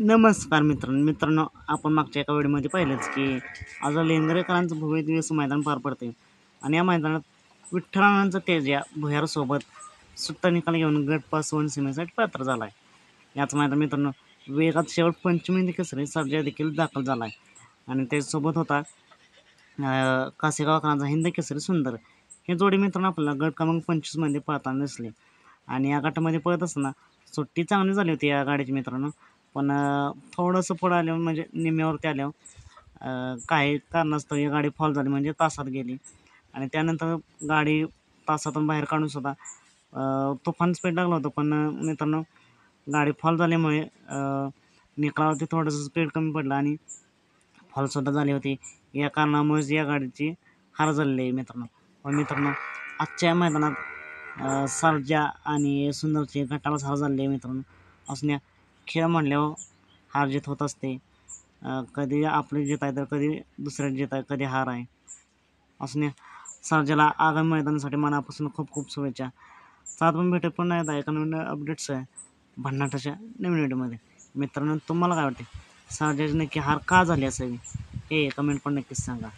नमस्कार मित्रांनो, आपण मागच्या एका व्हिडिओमध्ये पाहिलंच की आज लेंगरेकरांचं भव्य दिवस मैदान पार पडते आणि या मैदानात विठ्ठलानंदचं तेज या भुयारसोबत सुट्टा निकाल घेऊन गट पास वन सीमेसाठी पात्र झाला आहे. याच मैदान मित्रांनो वेगात शेवट पंचमी केसरी सर्जा देखील दाखल झाला आहे आणि त्याच्यासोबत होता कासेगावकरांचा हिंद केसरी सुंदर. हे जोडी मित्रांनो आपल्याला गट क्रमांक 25मध्ये पळताना दिसले आणि या गटामध्ये पळत असताना सुट्टी चांगली झाली होती या गाडीची मित्रांनो. पण थोडंसं पुढं आल्यावर म्हणजे निम्म्यावरती आल्यावर काही कारणास्तव ही गाडी फॉल झाली म्हणजे तासात गेली आणि त्यानंतर गाडी तासातून बाहेर काढून सुद्धा तुफान स्पीड लागलं होतं. पण मित्रांनो गाडी फॉल झाल्यामुळे निकालावरती थोडंसं स्पीड कमी पडलं आणि फॉलसुद्धा झाली होती. या कारणामुळेच या गाडीची हार झालेली आहे मित्रांनो. पण मित्रांनो आजच्या मैदानात सर्जा आणि सुंदरची गटालाच हार झालेली आहे मित्रांनो. असण्या खेळ म्हणल्यावर हार जीत होत असते. कधी आपली जीत आहे तर कधी दुसऱ्याची जीत आहे, कधी हार आहे. असण्या सर्जाला आगामी मैदानासाठी मनापासून खूप खूप शुभेच्छा. सात पण भेटेल पण नाही एका नवीन अपडेट्स आहे भन्नाटाच्या नवीन व्हिडिओमध्ये. मित्रांनो तुम्हाला काय वाटते सर्जाची नक्की हार का झाली असावी हे कमेंट पण नक्कीच सांगा.